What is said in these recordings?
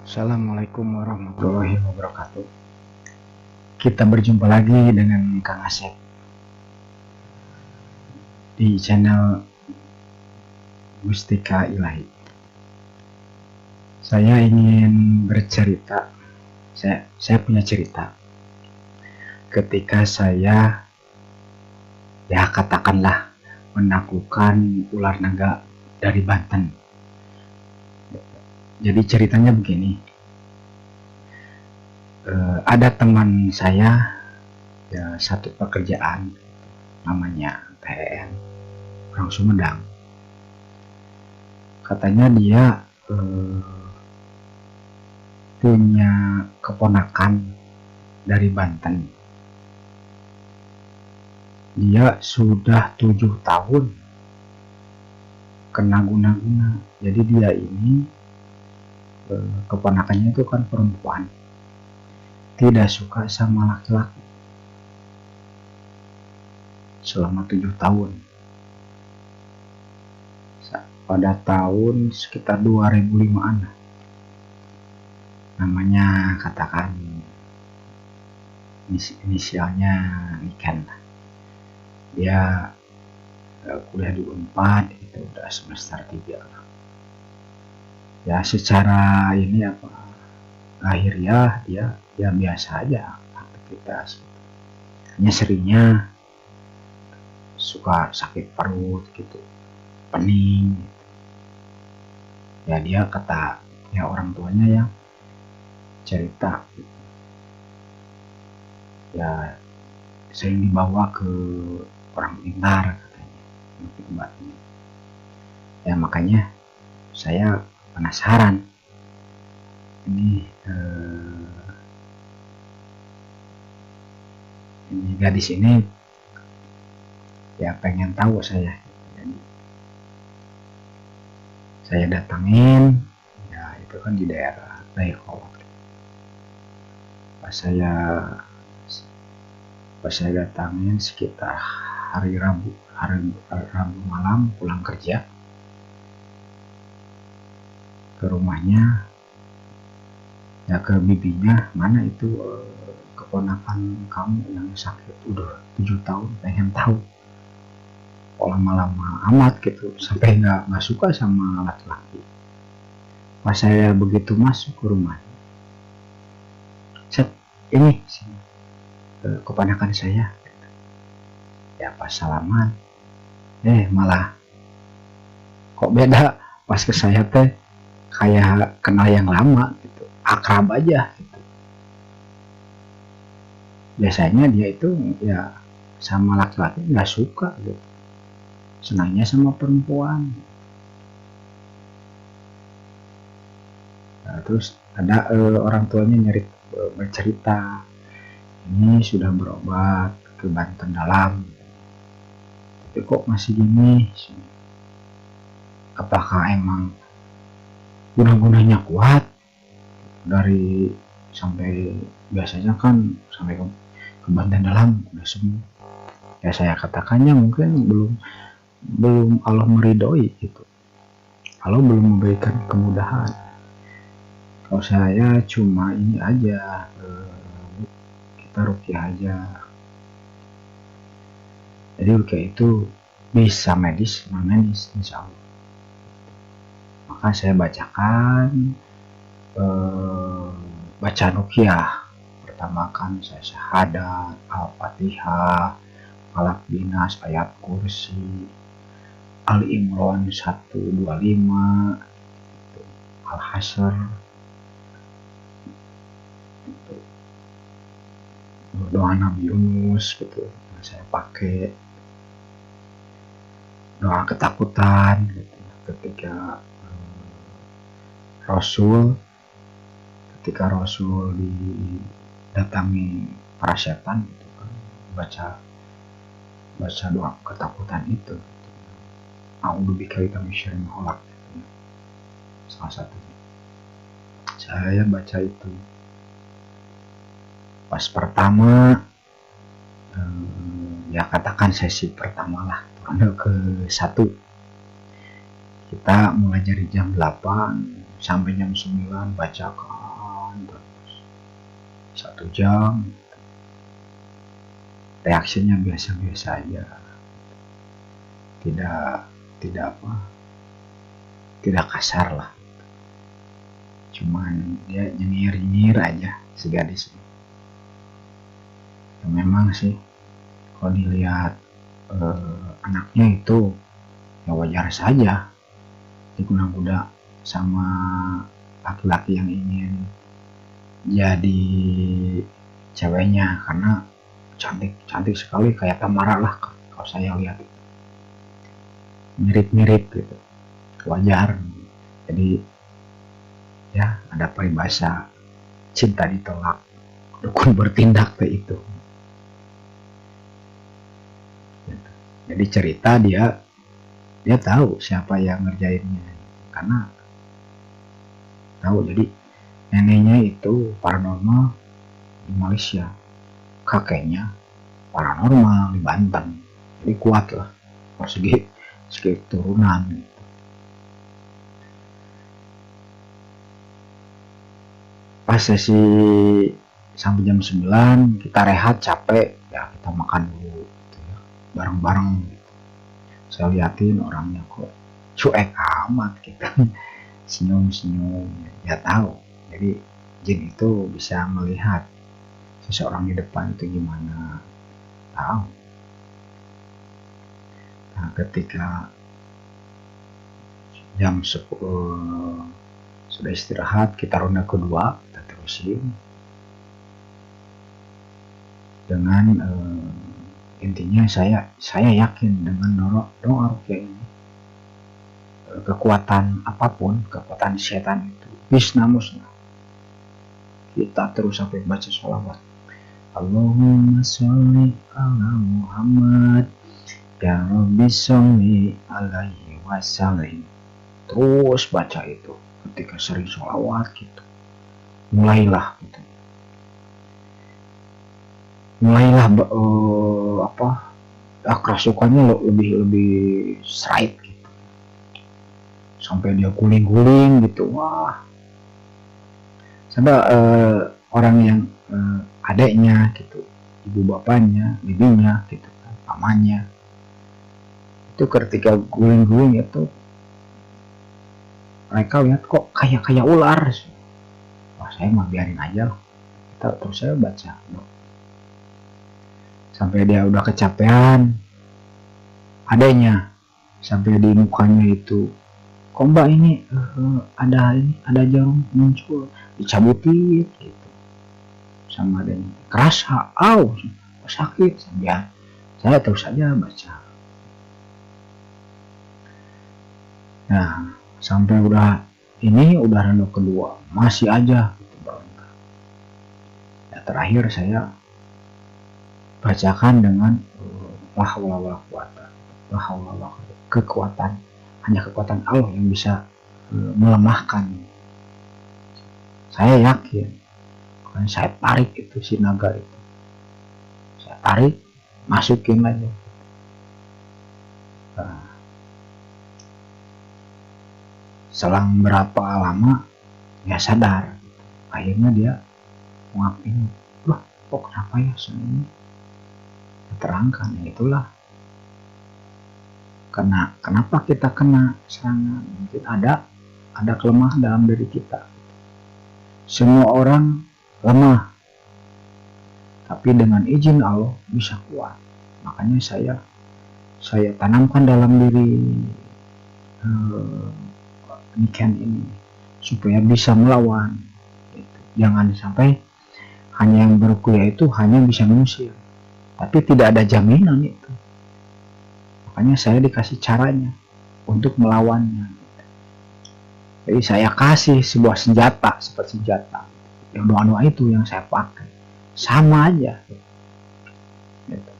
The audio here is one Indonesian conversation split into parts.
Assalamualaikum warahmatullahi wabarakatuh. Kita berjumpa lagi dengan Kang Asep di channel Mustika Ilahi. Saya ingin bercerita. Saya punya cerita. Ketika saya, katakanlah, menaklukkan ular naga dari Banten. Jadi ceritanya begini, ada teman saya, satu pekerjaan, namanya TN, orang Sumedang. Katanya dia punya keponakan dari Banten. Dia sudah 7 tahun kena guna-guna. Jadi dia ini, keponakannya itu kan perempuan, tidak suka sama laki-laki selama 7 tahun. Pada tahun sekitar 2005-an, namanya katakan inisialnya Niken. Dia kuliah di Unpad, itu udah semester 3. Ya secara ini lahiriah dia biasa aja aktivitas, hanya seringnya suka sakit perut gitu, pening gitu. Ya dia kata orang tuanya yang cerita gitu. Ya sering dibawa ke orang pintar katanya untuk obatnya. Ya makanya saya penasaran, ini gadis ini ya pengen tahu saya. Jadi saya datangin, ya itu kan di daerah Dayakolot. Pas saya datangin sekitar hari Rabu malam pulang kerja ke rumahnya, ya ke bibinya, mana itu keponakan kamu yang sakit udah 7 tahun, pengen tahu. Lama-lama amat gitu, sampai nggak suka sama laki-laki. Pas saya begitu masuk ke rumahnya, ini keponakan saya. Ya pas salaman, malah kok beda. Pas ke saya teh kayak kenal yang lama gitu, akrab aja gitu. Biasanya dia itu ya sama laki-laki nggak suka gitu, senangnya sama perempuan. Nah, terus ada orang tuanya bercerita, ini sudah berobat ke Banten Dalam, tapi kok masih gini. Apakah emang guna-gunanya kuat dari sampai, biasanya kan sampai ke Banten Dalam udah sembuh. Ya saya katakannya mungkin belum Allah meridhoi gitu, Allah belum memberikan kemudahan. Kalau saya cuma ini aja, kita ruqyah aja. Jadi ruqyah itu bisa medis, non medis, insya Allah. Maka saya bacakan bacaan ruqyah. Pertama kan saya syahadat, Al-Fatihah, Falaq Binas, ayat kursi, Al-Imran 125, Al-Hasyr, doa Nabi Yunus gitu. Saya pakai doa ketakutan gitu, ketika Rasul didatangi para setan gitu kan, baca doa ketakutan itu. A'udzubika min syarri ma khalaq, salah satunya. Saya baca itu. Pas pertama, ya katakan sesi pertama lah, ronde ke 1, Kita mulai dari jam 8 sampai jam 9 bacakan terus 1 jam. Reaksinya biasa-biasa aja, tidak tidak kasar lah, cuman dia nyengir aja si gadis. Ya, memang sih kalau dilihat anaknya itu ya wajar saja diguna-guna sama laki-laki yang ingin jadi ceweknya, karena cantik sekali kayak Tamara lah kalau saya lihat, mirip gitu, wajar. Jadi ya ada peribahasa cinta ditolak dukun bertindak itu. Jadi cerita dia tahu siapa yang ngerjainnya, karena tahu. Jadi neneknya itu paranormal di Malaysia, kakeknya paranormal di Banten, jadi kuat lah persegi turunan gitu. Pas sesi sampai jam 9 kita rehat, capek ya kita makan dulu gitu ya, bareng-bareng gitu. Saya liatin orangnya kok cuek amat gitu, senyum ya tahu. Jadi jin itu bisa melihat seseorang di depan itu gimana, tahu. Nah, ketika jam 10 sudah istirahat, kita ronde kedua, kita terusin dengan intinya saya yakin dengan doa ruqyah ini, kekuatan apapun, kekuatan setan itu bisna musnah. Kita terus sampai baca sholawat, Allahumma sholli ala Muhammad ya Rabbi sholli alaihi wasallim. Terus baca itu ketika sering sholawat gitu, mulailah kerasukannya lebih straight gitu, sampai dia guling-guling gitu. Wah, sampai orang yang adeknya gitu, ibu bapaknya, bibinya gitu, pamannya itu ketika guling-guling itu mereka lihat kok kayak ular. Wah, saya mah biarin aja lah, terus saya baca sampai dia udah kecapean. Adanya sampai di mukanya itu, kok mbak ini ada jarum muncul, dicabutin gitu sama adanya, kerasa sakit. Ya saya terus saja baca. Nah, sampai udah ronde kedua masih aja gitu berontak. Ya, terakhir saya bacakan dengan kekuatan, hanya kekuatan Allah yang bisa melemahkan. Saya yakin, kan saya tarik itu si naga itu, saya tarik, masukin aja. Nah, selang berapa lama ya sadar, akhirnya dia ngapain, loh kok kenapa ya ini terangkan. Ya itulah kenapa kita kena serangan, mungkin ada kelemahan dalam diri kita. Semua orang lemah, tapi dengan izin Allah bisa kuat. Makanya saya tanamkan dalam diri Niken ini supaya bisa melawan gitu. Jangan sampai hanya yang beruqyah itu hanya bisa mengusir, tapi tidak ada jaminan itu. Makanya saya dikasih caranya untuk melawannya. Jadi saya kasih sebuah senjata, seperti senjata. Yang doa-doa itu yang saya pakai, sama aja. Gitu.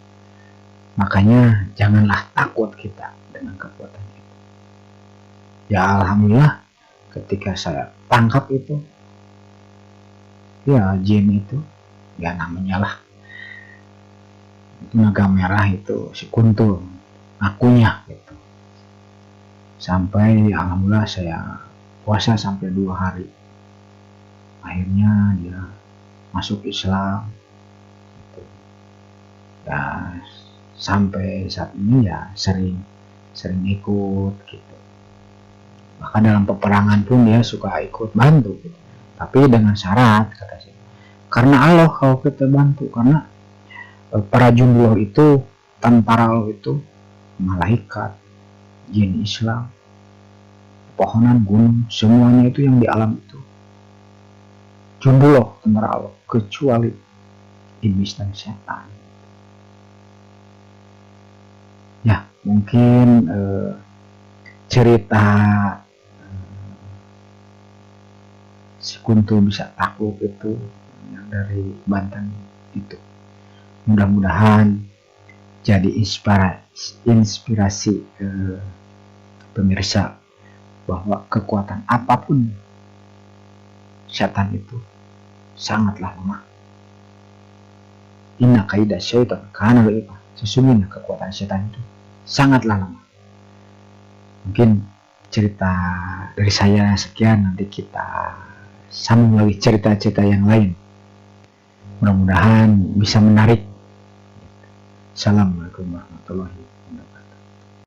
Makanya janganlah takut kita dengan kekuatan itu. Ya alhamdulillah, ketika saya tangkap itu, ya jin itu, ya namanya lah, itu naga merah itu si Kuntul, akunya gitu. sampai alhamdulillah saya puasa sampai 2 hari. Akhirnya dia masuk Islam gitu. Ya sampai saat ini ya sering ikut gitu. Bahkan dalam peperangan pun dia suka ikut bantu gitu. Tapi dengan syarat, kata saya, karena Allah kalau kita bantu, karena para jumlah itu, tentara Allah itu malaikat, jin Islam, pohonan, gunung, semuanya itu yang di alam itu jumlah tentara Allah, kecuali iblis dan setan. Ya mungkin cerita si Kunto bisa takut itu yang dari Banten itu mudah-mudahan jadi inspirasi pemirsa bahwa kekuatan apapun setan itu sangatlah lemah. Inna kaidah syaitan kana dhaifah. Sesungguhnya kekuatan setan itu sangatlah lemah. Mungkin cerita dari saya sekian, nanti kita sambung lagi cerita-cerita yang lain. Mudah-mudahan bisa menarik. Assalamualaikum warahmatullahi wabarakatuh.